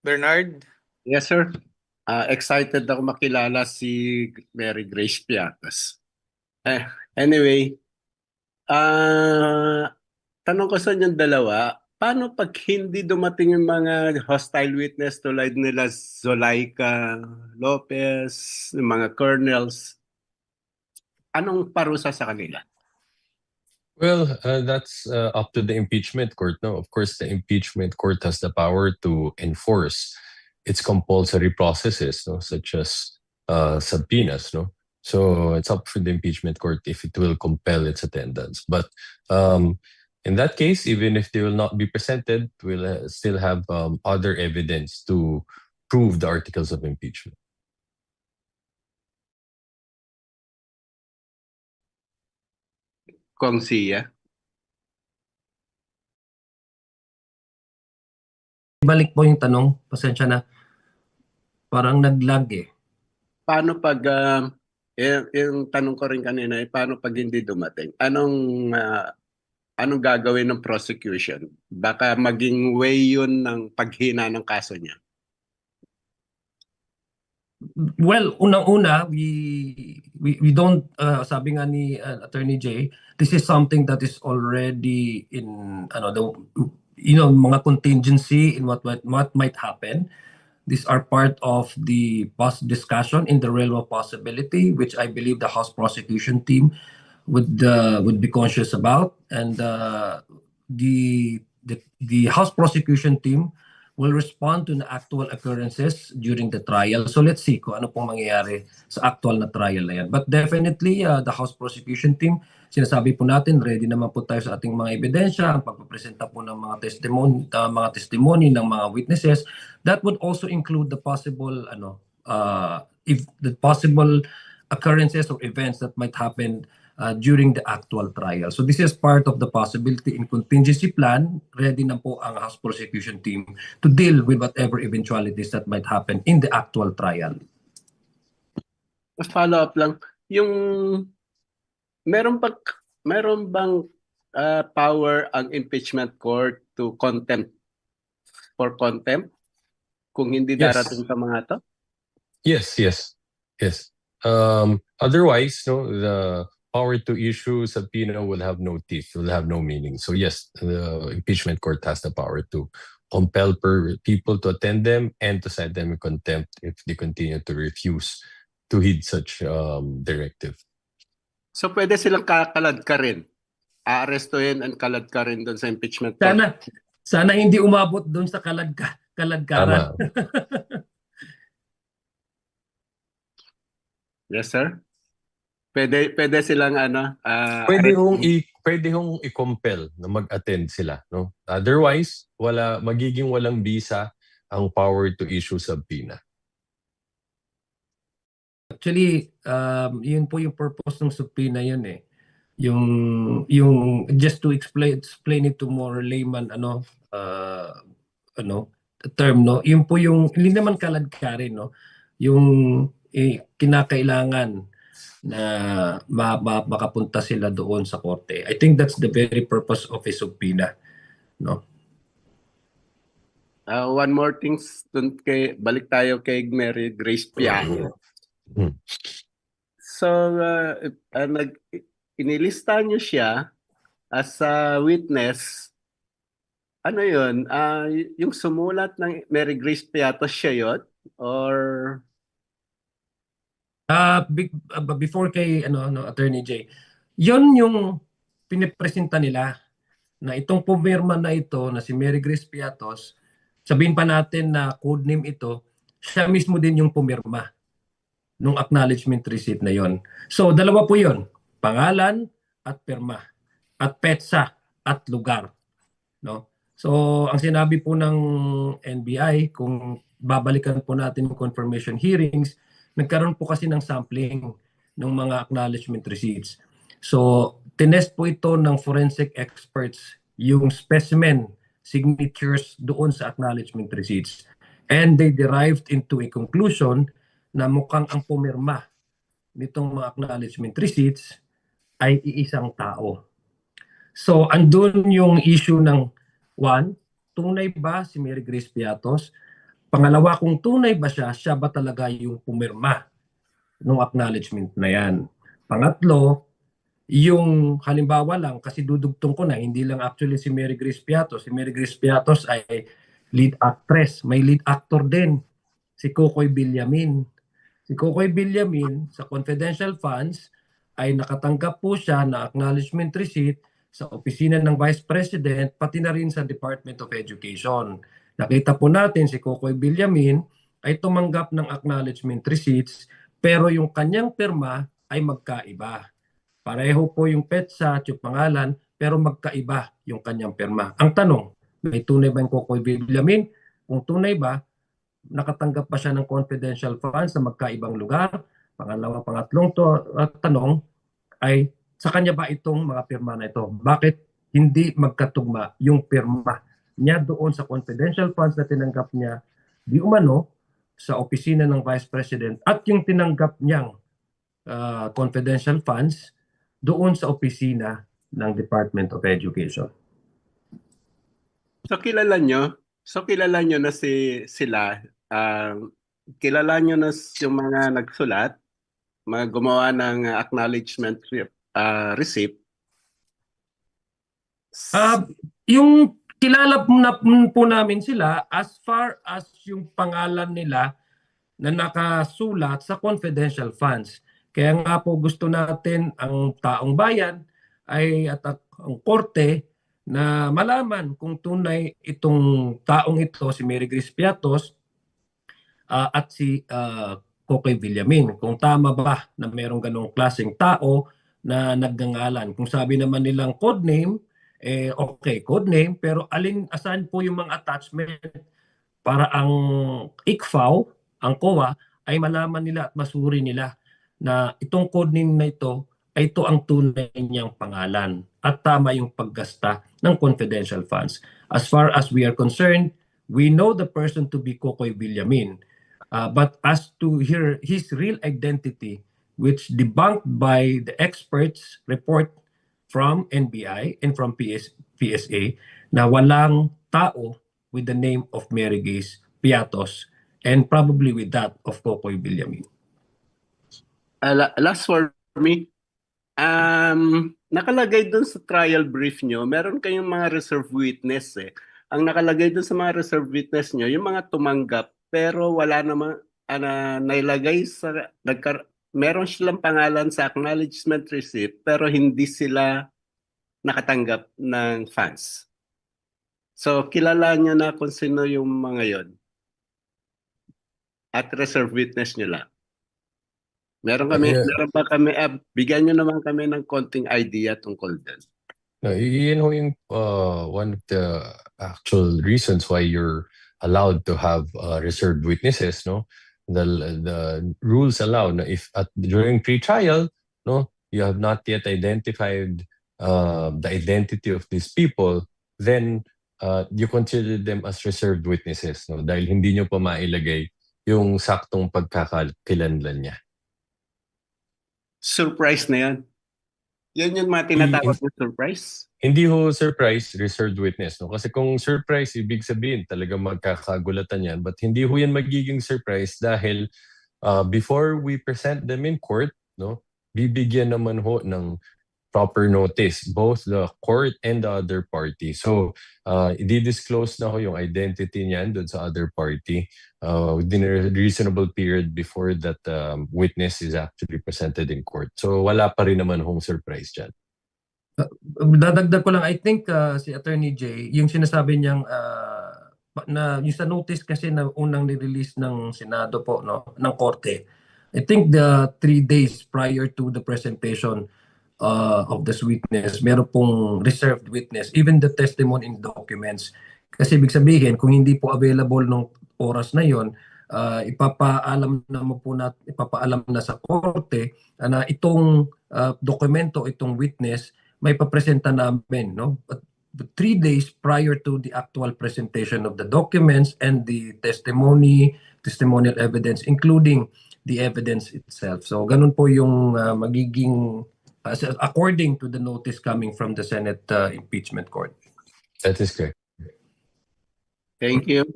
Bernard? Yes, sir. Excited ako makilala si Mary Grace Piatas. Eh, anyway, tanong ko sa inyong dalawa, paano pag hindi dumating yung mga hostile witness tulad nila Zolaika Lopez, yung mga colonels, anong parusa sa kanila? Well, that's up to the impeachment court. No, of course, the impeachment court has the power to enforce its compulsory processes, no, such as subpoenas. No, so it's up for the impeachment court if it will compel its attendance. But in that case, even if they will not be presented, we'll still have other evidence to prove the articles of impeachment. Kung siya? Balik po yung tanong, pasensya na. Parang nag-lag eh. Paano pag, yung tanong ko rin kanina, paano pag hindi dumating? Anong gagawin ng prosecution? Baka maging way yun ng paghina ng kaso niya. Well, unang-una, we don't, sabi nga ni Attorney Jay, this is something that is already in, mga contingency in what might happen. These are part of the discussion in the realm of possibility, which I believe the House prosecution team would be conscious about, and the House prosecution team will respond to the actual occurrences during the trial. So let's see kung ano pong mangyayari sa actual na trial na yan. But definitely, the House prosecution team, sinasabi po natin, ready naman po tayo sa ating mga ebidensya, ang pagpapresenta po ng mga testimony ng mga witnesses. That would also include the possible occurrences or events that might happen during the actual trial. So this is part of the possibility in contingency plan. Ready na po ang House prosecution team to deal with whatever eventualities that might happen in the actual trial. Follow up lang, yung meron bang power ang impeachment court to contempt kung hindi darating sa mga to? Yes. Otherwise, no, the power to issue subpoena will have no teeth, will have no meaning. So yes, the impeachment court has the power to compel people to attend them and to cite them in contempt if they continue to refuse to heed such directive. So pwede silang kakalad ka rin? Aarestuhin and kalad ka rin doon sa impeachment court? Sana hindi umabot doon sa kaladkaran. Yes, sir? Pwede silang pwede hong i-compel na mag-attend sila, no? Otherwise, magiging walang visa ang power to issue subpoena. Actually, yun po yung purpose ng subpoena yun eh. Yung just to explain it to more layman term, no. Yun po yung hindi naman kaladkarin, no. Yung kinakailangan na makapunta sila doon sa korte. I think that's the very purpose of a subpoena, no? One more thing, balik tayo kay Mary Grace Piatas. So, inilista niyo siya as a witness. Ano yun? Yung sumulat ng Mary Grace Piatas siya yun? Or before kay Attorney Jay, yon yung pinipresenta nila na itong pumirma na ito na si Mary Grace Piatos, sabihin pa natin na code name ito, siya mismo din yung pumirma nung acknowledgement receipt na yon. So dalawa po yon, pangalan at pirma, at petsa at lugar, no? So ang sinabi po ng NBI, kung babalikan po natin yung confirmation hearings, nagkaroon po kasi ng sampling ng mga acknowledgement receipts. So, tinest po ito ng forensic experts yung specimen signatures doon sa acknowledgement receipts. And they derived into a conclusion na mukhang ang pumirma nitong mga acknowledgement receipts ay iisang tao. So, andun yung issue ng tunay ba si Mary Grace Piatos Pangalawa, kung tunay ba siya ba talaga yung pumirma ng acknowledgement na yan. Pangatlo, yung halimbawa lang, kasi dudugtong ko na, hindi lang actually si Mary Grace Piatos. Si Mary Grace Piatos ay lead actress. May lead actor din, si Kokoy Villamin. Si Kokoy Villamin sa confidential funds ay nakatanggap po siya na acknowledgement receipt sa opisina ng Vice President, pati na rin sa Department of Education. Nakita po natin si Kokoy Villamin ay tumanggap ng acknowledgement receipts, pero yung kanyang pirma ay magkaiba. Pareho po yung petsa at yung pangalan, pero magkaiba yung kanyang pirma. Ang tanong, may tunay ba yung Kokoy Villamin? Kung tunay ba, nakatanggap ba siya ng confidential funds sa magkaibang lugar? Pangalawa, pangatlong tanong ay sa kanya ba itong mga pirma na ito? Bakit hindi magkatugma yung pirma niya doon sa confidential funds na tinanggap niya di umano sa opisina ng Vice President at yung tinanggap niyang confidential funds doon sa opisina ng Department of Education? So kilala nyo na sila, kilala nyo na yung mga nagsulat, mga gumawa ng acknowledgement receipt. Yung kilala po namin sila as far as yung pangalan nila na nakasulat sa confidential funds. Kaya nga po gusto natin ang taong bayan at ang korte na malaman kung tunay itong taong ito, si Mary Grace Piatos at si Kokoy Villamin. Kung tama ba na merong ganong klaseng tao na nagngangalan. Kung sabi naman nilang codename, okay, codename, pero asan po yung mga attachment para ang ICFAO, ang COA, ay malaman nila at masuri nila na itong codename na ito ay ito ang tunay niyang pangalan at tama yung paggasta ng confidential funds. As far as we are concerned, we know the person to be Kokoy Villamin. But as to his real identity, which debunked by the experts report from NBI and from PSA, na walang tao with the name of Mary Grace Piatos and probably with that of Kokoy Villamin. Last for me, nakalagay dun sa trial brief nyo, meron kayong mga reserve witness eh. Ang nakalagay dun sa mga reserve witness nyo, yung mga tumanggap, pero wala namang nailagay sa, meron silang pangalan sa acknowledgement receipt, pero hindi sila nakatanggap ng funds. So, kilala nyo na kung sino yung mga yon. At reserve witness nyo lang. Meron pa kami, bigyan nyo naman kami ng konting idea tungkol din. Yun ho yung one of the actual reasons why you're allowed to have reserved witnesses, no? The rules allow na if during pre-trial, no, you have not yet identified the identity of these people, then you consider them as reserved witnesses, no? Dahil hindi nyo pa mailagay yung saktong pagkakakilanlan niya. Surprise na yan. Yan yung mga tinatawag na surprise. Hindi ho surprise, reserved witness. No? Kasi kung surprise, ibig sabihin talaga magkakagulatan yan. But hindi ho yan magiging surprise dahil before we present them in court, no, bibigyan naman ho ng proper notice, both the court and the other party. So, i-disclose na ho yung identity niyan doon sa other party within a reasonable period before that witness is actually presented in court. So, wala pa rin naman hong surprise dyan. Dadagdag ko lang, I think si Attorney J, yung sinasabi niyang na yung sa notice kasi na unang nirelease ng Senado po, no, ng Korte. I think the 3 days prior to the presentation of this witness, meron pong reserved witness, even the testimony in documents. Kasi ibig sabihin, kung hindi po available nung oras na yon, ipapaalam na sa korte na itong dokumento, itong witness, may papresenta namin, no? But 3 days prior to the actual presentation of the documents and the testimonial evidence, including the evidence itself. So ganun po yung magiging according to the notice coming from the Senate Impeachment Court. That is correct. Thank you.